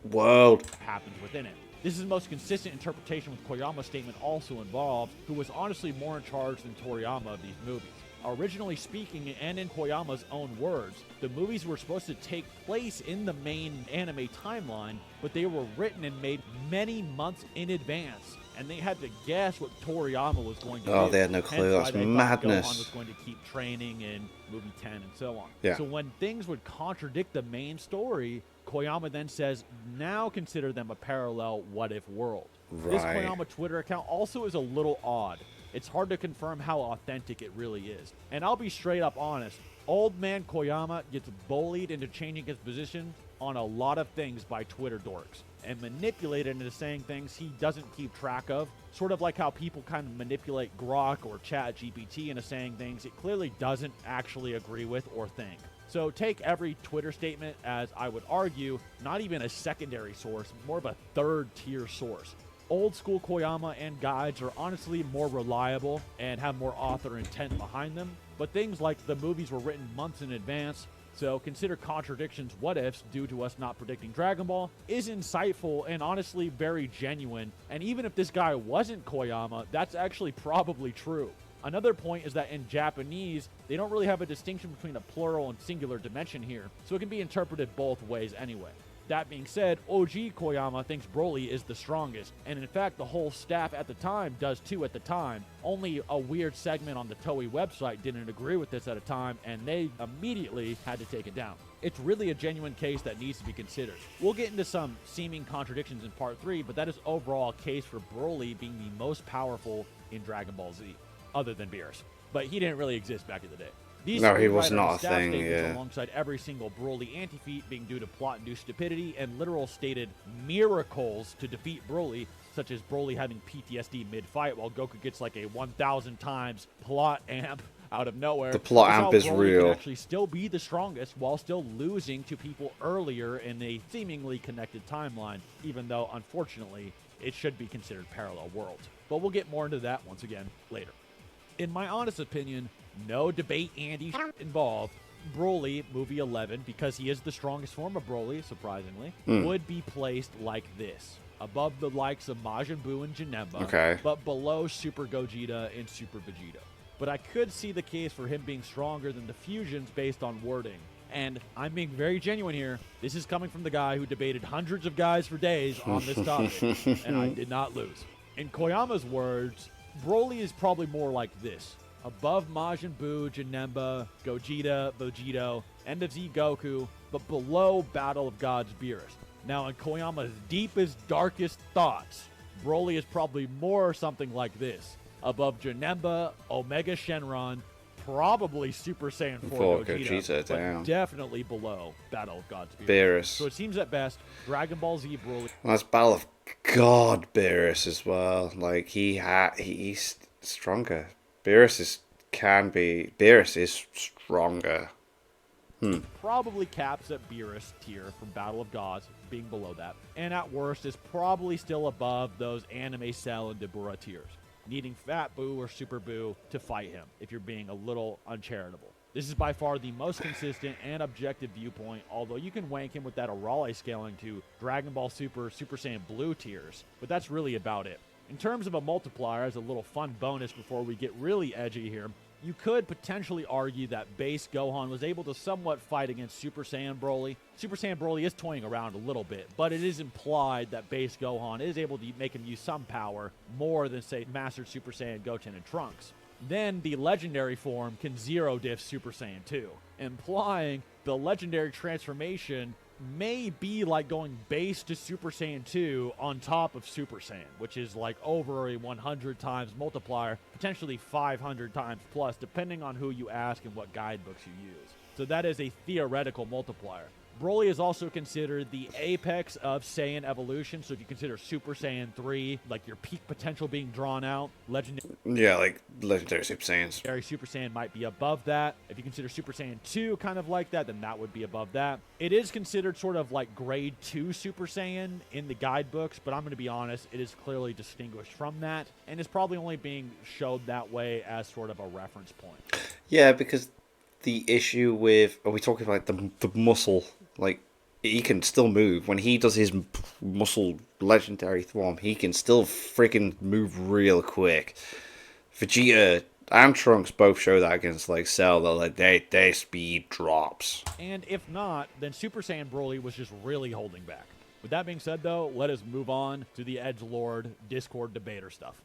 world. Happens within it. This is the most consistent interpretation with Koyama's statement also involved, who was honestly more in charge than Toriyama of these movies. Originally speaking, and in Koyama's own words, the movies were supposed to take place in the main anime timeline, but they were written and made many months in advance, and they had to guess what Toriyama was going to do. Oh, they had no clue. Hence why That's they thought madness. Gohan was going to keep training in movie 10 and so on. Yeah. So when things would contradict the main story, Koyama then says, now consider them a parallel what-if world. This Right. Koyama Twitter account also is a little odd. It's hard to confirm how authentic it really is. And I'll be straight up honest, old man Koyama gets bullied into changing his position on a lot of things by Twitter dorks, and manipulated into saying things he doesn't keep track of, sort of like how people kind of manipulate Grok or ChatGPT into saying things it clearly doesn't actually agree with or think. So take every Twitter statement as, I would argue, not even a secondary source, more of a third-tier source. Old school Koyama and guides are honestly more reliable and have more author intent behind them, but things like the movies were written months in advance, so consider contradictions what ifs due to us not predicting Dragon Ball is insightful and honestly very genuine, and even if this guy wasn't Koyama, that's actually probably true. Another point is that in Japanese, they don't really have a distinction between a plural and singular dimension here, so it can be interpreted both ways anyway. That being said, OG Koyama thinks Broly is the strongest, and in fact the whole staff at the time does too at the time. Only a weird segment on the Toei website didn't agree with this at a time, and they immediately had to take it down. It's really a genuine case that needs to be considered. We'll get into some seeming contradictions in part 3, but that is overall a case for Broly being the most powerful in Dragon Ball Z, other than Beerus. But he didn't really exist back in the day. These No, he was screenwriter not a and staff thing, statements yeah. alongside every single Broly anti-feat being due to plot-induced stupidity and literal stated miracles to defeat Broly, such as Broly having PTSD mid-fight while Goku gets like a 1,000 times plot amp out of nowhere. The plot is how amp is Broly real. can actually still be the strongest while still losing to people earlier in a seemingly connected timeline, even though, unfortunately, it should be considered parallel worlds. But we'll get more into that once again later. In my honest opinion, no debate Andy involved. Broly, movie 11, because he is the strongest form of Broly, surprisingly, would be placed like this. Above the likes of Majin Buu and Janemba, Okay. but below Super Gogeta and Super Vegeta. But I could see the case for him being stronger than the fusions based on wording. And I'm being very genuine here. This is coming from the guy who debated hundreds of guys for days on this topic, and I did not lose. In Koyama's words, Broly is probably more like this. Above Majin Buu, Janemba, Gogeta, Vegito, End of Z Goku, but below Battle of Gods Beerus. Now, in Koyama's deepest, darkest thoughts, Broly is probably more something like this. Above Janemba, Omega Shenron, probably Super Saiyan 4 Gogeta, damn. but definitely below Battle of Gods Beerus. Beerus. So it seems at best, Dragon Ball Z Broly. Well, that's Battle of God Beerus as well. Like he's stronger. Beerus is stronger. Probably caps at Beerus tier from Battle of Gods, being below that. And at worst is probably still above those Anime Cell and Dabura tiers, needing Fat Buu or Super Buu to fight him, if you're being a little uncharitable. This is by far the most consistent and objective viewpoint, although you can wank him with that Arale scaling to Dragon Ball Super, Super Saiyan Blue tiers, but that's really about it. In terms of a multiplier, as a little fun bonus before we get really edgy here, you could potentially argue that base Gohan was able to somewhat fight against Super Saiyan Broly. Super Saiyan Broly is toying around a little bit, but it is implied that base Gohan is able to make him use some power more than, say, Mastered Super Saiyan Goten and Trunks. Then the legendary form can zero diff Super Saiyan 2, implying the legendary transformation may be like going base to Super Saiyan 2 on top of Super Saiyan, which is like over a 100 times multiplier, potentially 500 times plus, depending on who you ask and what guidebooks you use. So that is a theoretical multiplier. Broly is also considered the apex of Saiyan evolution, so if you consider Super Saiyan 3, like your peak potential being drawn out, Yeah, like legendary Super Saiyans. Super Saiyan might be above that. If you consider Super Saiyan 2 kind of like that, then that would be above that. It is considered sort of like grade 2 Super Saiyan in the guidebooks, but I'm going to be honest, it is clearly distinguished from that, and is probably only being showed that way as sort of a reference point. Yeah, because the issue with, are we talking about the muscle? Like, he can still move. When he does his muscle legendary form, he can still freaking move real quick. Vegeta and Trunks both show that against, like, Cell. They're like, their speed drops. And if not, then Super Saiyan Broly was just really holding back. With that being said, though, let us move on to the Edgelord Discord debater stuff.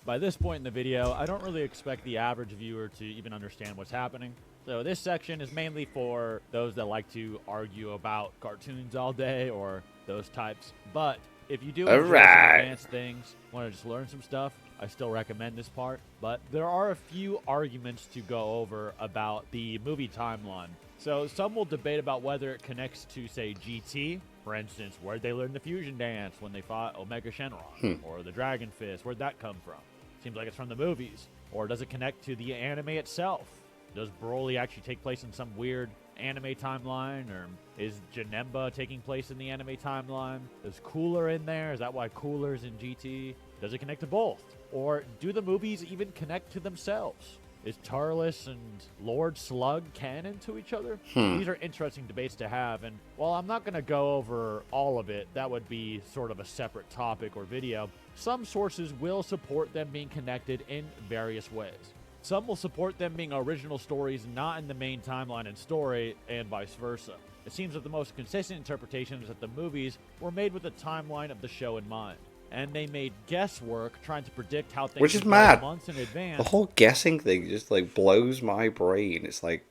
By this point in the video, I don't really expect the average viewer to even understand what's happening. So this section is mainly for those that like to argue about cartoons all day or those types. But if you do enjoy some advanced things, want to just learn some stuff, I still recommend this part. But there are a few arguments to go over about the movie timeline. So some will debate about whether it connects to, say, GT. For instance, where'd they learn the fusion dance when they fought Omega Shenron? Or the Dragon Fist, where'd that come from? Seems like it's from the movies. Or does it connect to the anime itself? Does Broly actually take place in some weird anime timeline? Or is Janemba taking place in the anime timeline? Is Cooler in there? Is that why Cooler's in GT? Does it connect to both? Or do the movies even connect to themselves? Is Tarlis and Lord Slug canon to each other? These are interesting debates to have, and while I'm not going to go over all of it, that would be sort of a separate topic or video, some sources will support them being connected in various ways. Some will support them being original stories not in the main timeline and story, and vice versa. It seems that the most consistent interpretation is that the movies were made with the timeline of the show in mind, and they made guesswork trying to predict how things Which is would go mad. months in advance. The whole guessing thing just, like, blows my brain. It's like,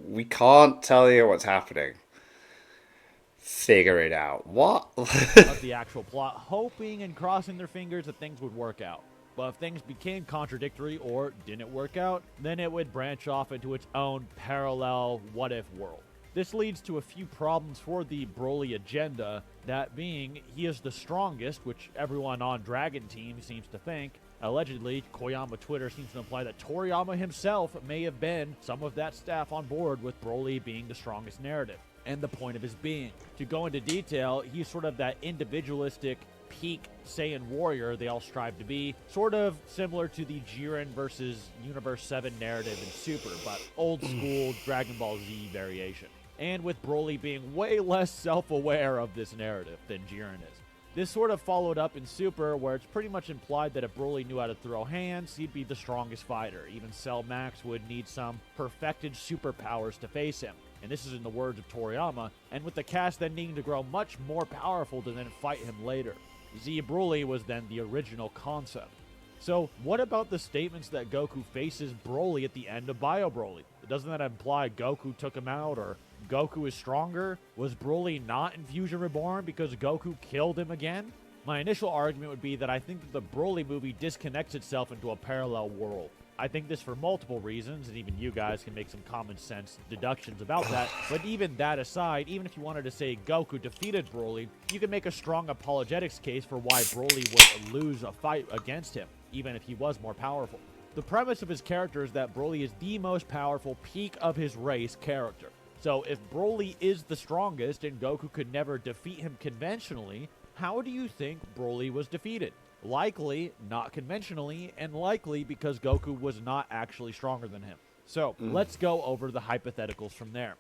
we can't tell you what's happening. Figure it out. What? Of the actual plot, hoping and crossing their fingers that things would work out. But if things became contradictory or didn't work out, then it would branch off into its own parallel what-if world. This leads to a few problems for the Broly agenda, that being, he is the strongest, which everyone on Dragon Team seems to think. Allegedly, Koyama Twitter seems to imply that Toriyama himself may have been some of that staff on board with Broly being the strongest narrative. and the point of his being. To go into detail, he's sort of that individualistic peak Saiyan warrior they all strive to be, sort of similar to the Jiren versus Universe 7 narrative in Super, but old school Dragon Ball Z variation. And with Broly being way less self-aware of this narrative than Jiren is. This sort of followed up in Super, where it's pretty much implied that if Broly knew how to throw hands, he'd be the strongest fighter. Even Cell Max would need some perfected superpowers to face him. And this is in the words of Toriyama, and with the cast then needing to grow much more powerful to then fight him later. Z Broly was then the original concept. So, what about the statements that Goku faces Broly at the end of Bio Broly? Doesn't that imply Goku took him out, or Goku is stronger? Was Broly not in Fusion Reborn because Goku killed him again? My initial argument would be that I think that the Broly movie disconnects itself into a parallel world. I think this for multiple reasons, and even you guys can make some common sense deductions about that. But even that aside, even if you wanted to say Goku defeated Broly, you can make a strong apologetics case for why Broly would lose a fight against him, even if he was more powerful. The premise of his character is that Broly is the most powerful peak of his race character. So if Broly is the strongest and Goku could never defeat him conventionally, how do you think Broly was defeated? Likely not conventionally, and likely because Goku was not actually stronger than him. So, let's go over the hypotheticals from there.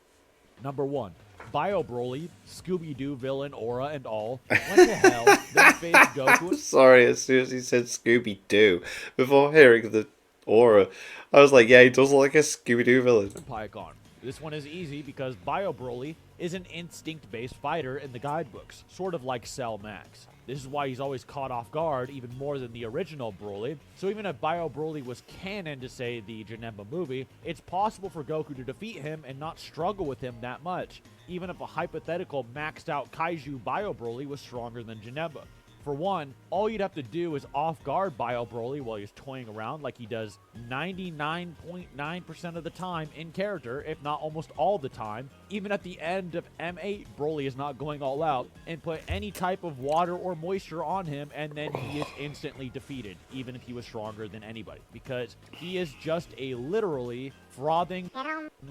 Number 1, Bio Broly, Scooby-Doo villain Aura and all, went to hell, then faced Goku. Sorry, as soon as he said Scooby-Doo, before hearing the Aura, I was like, yeah, he does look like a Scooby-Doo villain. Pikkon. This one is easy because Bio Broly is an instinct-based fighter in the guidebooks, sort of like Cell Max. This is why he's always caught off guard even more than the original Broly. So even if Bio Broly was canon to, say, the Janemba movie, it's possible for Goku to defeat him and not struggle with him that much, even if a hypothetical maxed out Kaiju Bio Broly was stronger than Janemba. For one, all you'd have to do is off-guard Bio Broly while he's toying around like he does 99.9% of the time in character, if not almost all the time. Even at the end of M8, Broly is not going all out, and put any type of water or moisture on him, and then he is instantly defeated, even if he was stronger than anybody, because he is just a literally frothing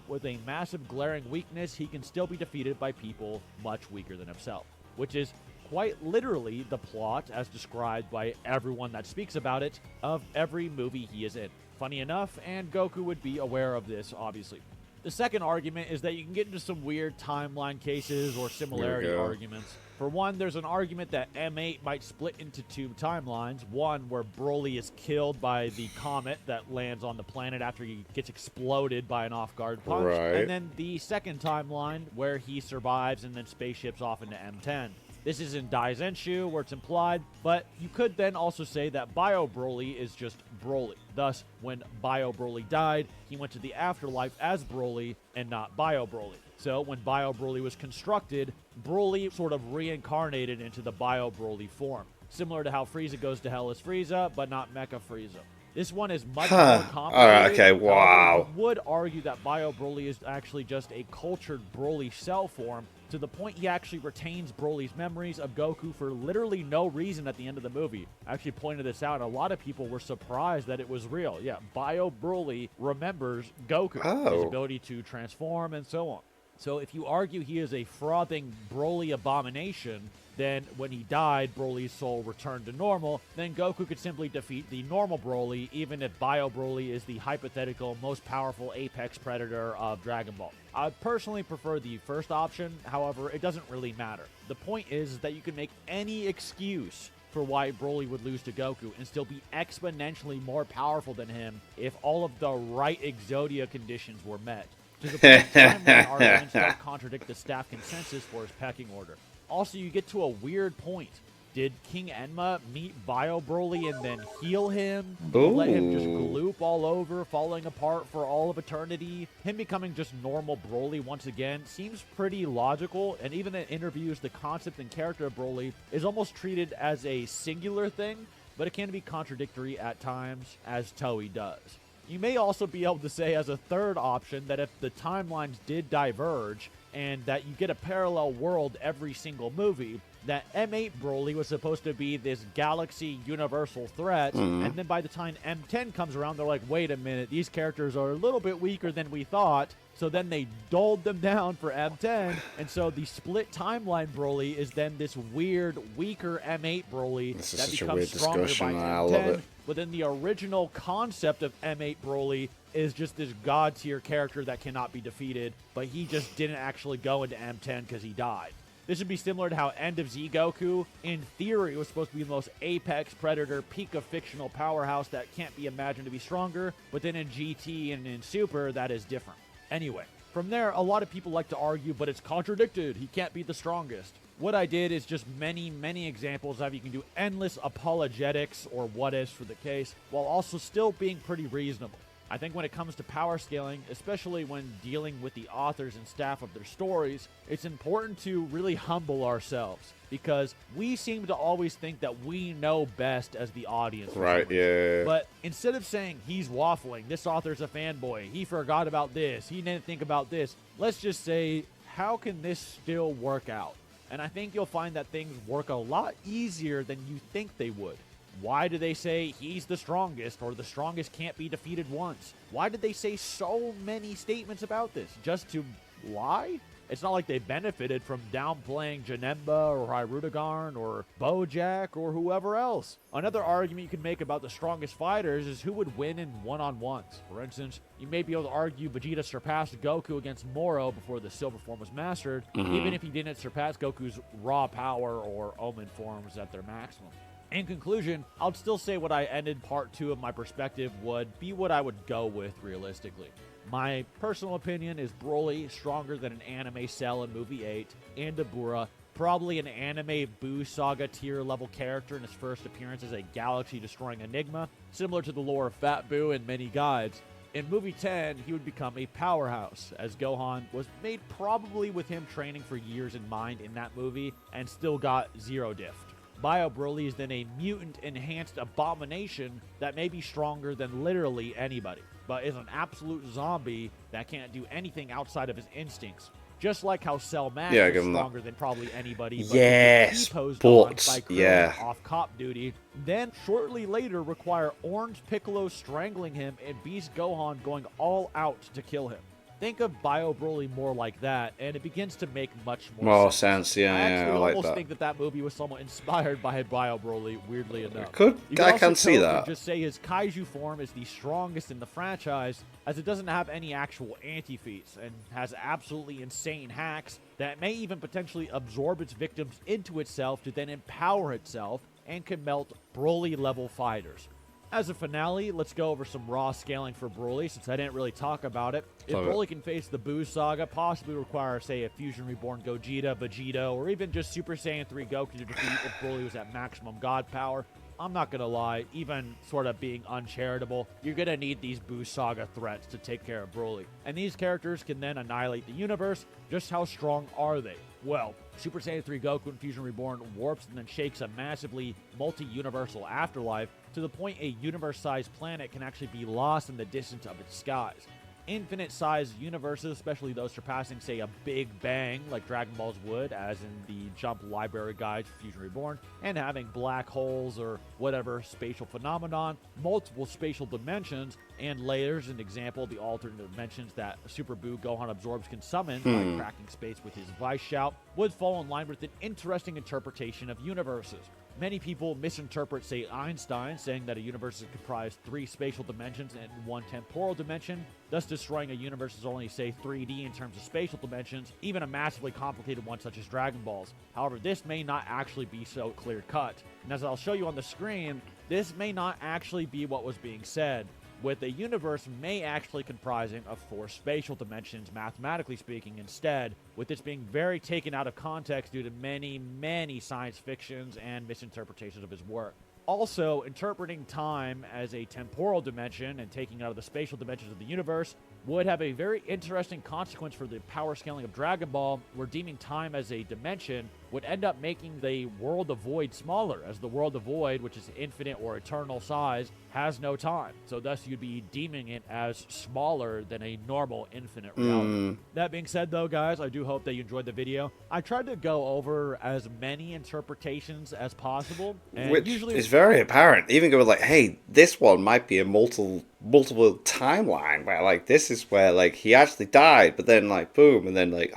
with a massive glaring weakness. He can still be defeated by people much weaker than himself, which is quite literally the plot, as described by everyone that speaks about it, of every movie he is in. Funny enough, and Goku would be aware of this, obviously. The second argument is that you can get into some weird timeline cases or similarity arguments. For one, there's an argument that M8 might split into two timelines. One where Broly is killed by the comet that lands on the planet after he gets exploded by an off-guard punch. Right. And then the second timeline where he survives and then spaceships off into M10. This is in Daizenshu, where it's implied, but you could then also say that Bio Broly is just Broly. Thus, when Bio Broly died, he went to the afterlife as Broly and not Bio Broly. So, when Bio Broly was constructed, Broly sort of reincarnated into the Bio Broly form. Similar to how Frieza goes to hell as Frieza, but not Mecha Frieza. This one is much more complicated. Alright, okay, wow. I would argue that Bio Broly is actually just a cultured Broly cell form, to the point he actually retains Broly's memories of Goku for literally no reason at the end of the movie. I actually pointed this out, and a lot of people were surprised that it was real. Yeah, Bio Broly remembers Goku, his ability to transform, and so on. So if you argue he is a frothing Broly abomination, then when he died, Broly's soul returned to normal, then Goku could simply defeat the normal Broly, even if Bio Broly is the hypothetical most powerful apex predator of Dragon Ball. I personally prefer the first option, however, it doesn't really matter. The point is that you can make any excuse for why Broly would lose to Goku and still be exponentially more powerful than him if all of the right Exodia conditions were met. To the point timeline arguments don't contradict the staff consensus for his pecking order. Also, you get to a weird point. Did King Enma meet Bio Broly and then heal him? Let him just gloop all over, falling apart for all of eternity? Him becoming just normal Broly once again seems pretty logical, and even in interviews, the concept and character of Broly is almost treated as a singular thing, but it can be contradictory at times, as Toei does. You may also be able to say as a third option that if the timelines did diverge, and that you get a parallel world every single movie, that M8 Broly was supposed to be this galaxy universal threat, and then by the time M10 comes around, they're like, wait a minute, these characters are a little bit weaker than we thought, So then they dulled them down for M10, and so the split timeline Broly is then this weird, weaker M8 Broly This is that such a becomes weird stronger discussion, by and I M10. love it. But then the original concept of M8 Broly is just this god tier character that cannot be defeated, but he just didn't actually go into M10 because he died. This would be similar to how End of Z Goku, in theory, was supposed to be the most apex predator, peak of fictional powerhouse that can't be imagined to be stronger, but then in GT and in Super, that is different. Anyway, from there, a lot of people like to argue, but it's contradicted. He can't be the strongest. What I did is just many, many examples of you can do endless apologetics or what ifs for the case, while also still being pretty reasonable. I think when it comes to power scaling, especially when dealing with the authors and staff of their stories, it's important to really humble ourselves, because we seem to always think that we know best as the audience. Right, yeah. But instead of saying he's waffling, this author's a fanboy, he forgot about this, he didn't think about this, let's just say, how can this still work out? And I think you'll find that things work a lot easier than you think they would. Why do they say he's the strongest, or the strongest can't be defeated once? Why did they say so many statements about this? Just to lie? It's not like they benefited from downplaying Janemba or Hirudegarn or Bojack or whoever else. Another argument you can make about the strongest fighters is who would win in one-on-ones. For instance, you may be able to argue Vegeta surpassed Goku against Moro before the Silver form was mastered, even if he didn't surpass Goku's raw power or Omen forms at their maximum. In conclusion, I'll still say what I ended part 2 of my perspective would be what I would go with realistically. My personal opinion is Broly stronger than an anime Cell in Movie 8, and Dabura probably an anime Buu Saga tier level character in his first appearance as a galaxy-destroying enigma, similar to the lore of Fat Buu in many guides. In Movie 10, he would become a powerhouse, as Gohan was made probably with him training for years in mind in that movie, and still got zero diff. Bio Broly is then a mutant enhanced abomination that may be stronger than literally anybody, but is an absolute zombie that can't do anything outside of his instincts. Just like how Cell Max is stronger than probably anybody, but yes, posed on by Krillin off cop duty, then shortly later require Orange Piccolo strangling him and Beast Gohan going all out to kill him. Think of Bio Broly more like that, and it begins to make much more sense. Yeah, I actually like almost that. think that movie was somewhat inspired by Bio Broly, weirdly enough. I can see that. Just say his Kaiju form is the strongest in the franchise, as it doesn't have any actual anti-feats, and has absolutely insane hacks that may even potentially absorb its victims into itself to then empower itself, and can melt Broly-level fighters. As a finale, let's go over some raw scaling for Broly, since I didn't really talk about it. If Broly can face the Buu Saga, possibly require, say, a Fusion Reborn Gogeta, Vegeta, or even just Super Saiyan 3 Goku to defeat if Broly was at maximum God power, I'm not gonna lie, even sort of being uncharitable, you're gonna need these Buu Saga threats to take care of Broly. And these characters can then annihilate the universe. Just how strong are they? Well, Super Saiyan 3 Goku in Fusion Reborn warps and then shakes a massively multi-universal afterlife to the point a universe-sized planet can actually be lost in the distance of its skies. Infinite-sized universes, especially those surpassing, say, a Big Bang, like Dragon Ball's would, as in the Jump Library Guide for Fusion Reborn, and having black holes or whatever spatial phenomenon, multiple spatial dimensions, and layers, an example, the alternate dimensions that Super Buu Gohan absorbs can summon by cracking space with his Vice Shout, would fall in line with an interesting interpretation of universes. Many people misinterpret, say, Einstein, saying that a universe is comprised 3 spatial dimensions and 1 temporal dimension, thus destroying a universe is only, say, 3D in terms of spatial dimensions, even a massively complicated one such as Dragon Ball's. However, this may not actually be so clear-cut, and as I'll show you on the screen, this may not actually be what was being said, with a universe may actually comprising of 4 spatial dimensions, mathematically speaking, instead, with this being very taken out of context due to many, many science fictions and misinterpretations of his work. Also, interpreting time as a temporal dimension and taking out of the spatial dimensions of the universe would have a very interesting consequence for the power scaling of Dragon Ball, where deeming time as a dimension would end up making the World of Void smaller, as the World of Void, which is infinite or eternal size, has no time. So thus you'd be deeming it as smaller than a normal infinite reality. That being said, though, guys, I do hope that you enjoyed the video. I tried to go over as many interpretations as possible, and which usually is very apparent. Even going like, hey, this one might be a multiple timeline where like this is where like he actually died, but then like boom, and then like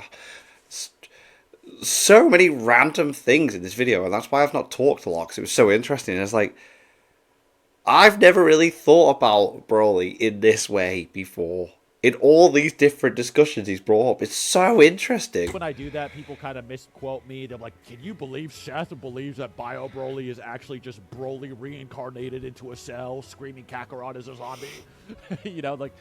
so many random things in this video, and that's why I've not talked a lot because it was so interesting. And it's like I've never really thought about Broly in this way before. In all these different discussions he's brought up, it's so interesting. When I do that, people kind of misquote me. They're like, "Can you believe Seth believes that Bio Broly is actually just Broly reincarnated into a cell, screaming Kakarot is a zombie?" You know, like.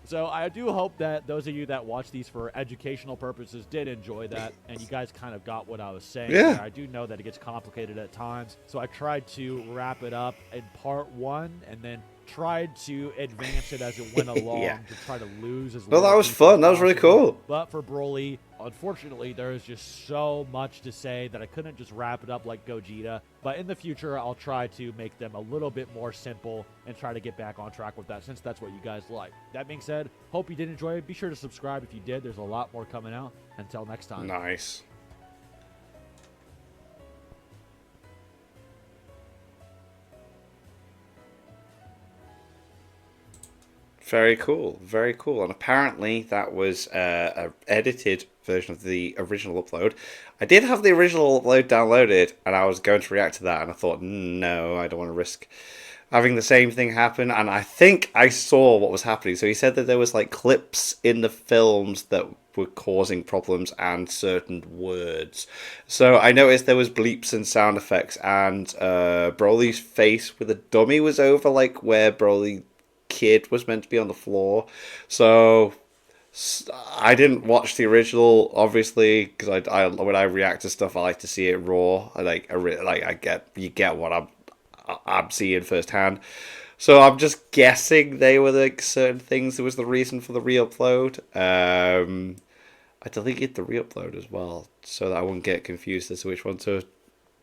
So I do hope that those of you that watch these for educational purposes did enjoy that, and you guys kind of got what I was saying. Yeah. I do know that it gets complicated at times, so I tried to wrap it up in part one, and then tried to advance it as it went along Yeah. to try to lose as Well, little that was people as fun. That was really possible. cool. But for Broly, unfortunately, there is just so much to say that I couldn't just wrap it up like Gogeta. But in the future, I'll try to make them a little bit more simple and try to get back on track with that, since that's what you guys like. That being said, hope you did enjoy it. Be sure to subscribe if you did. There's a lot more coming out. Until next time. Nice. Very cool, very cool. And apparently that was a edited version of the original upload. I did have the original upload downloaded, and I was going to react to that, and I thought, no, I don't want to risk having the same thing happen. And I think I saw what was happening. So he said that there was like clips in the films that were causing problems and certain words. So I noticed there was bleeps and sound effects, and Broly's face with a dummy was over like where Broly kid was meant to be on the floor. So I didn't watch the original, obviously, because I when I react to stuff, I like to see it raw. You get what I'm seeing firsthand. So I'm just guessing they were like certain things that was the reason for the re-upload. I deleted the re-upload as well, so that I wouldn't get confused as to which one to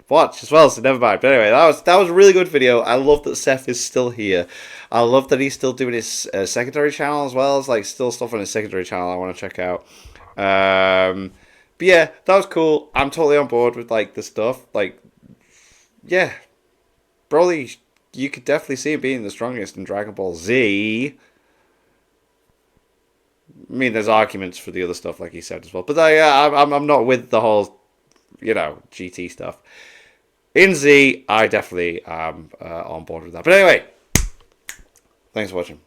watch as well, so never mind. But anyway, that was a really good video. I love that Seth is still here. I love that he's still doing his secondary channel as well. It's like still stuff on his secondary channel I want to check out. But yeah, that was cool. I'm totally on board with like the stuff. Like, yeah, Broly, you could definitely see him being the strongest in Dragon Ball Z. I mean, there's arguments for the other stuff, like he said as well. But I'm not with the whole, GT stuff. In Z, I definitely am on board with that. But anyway, thanks for watching.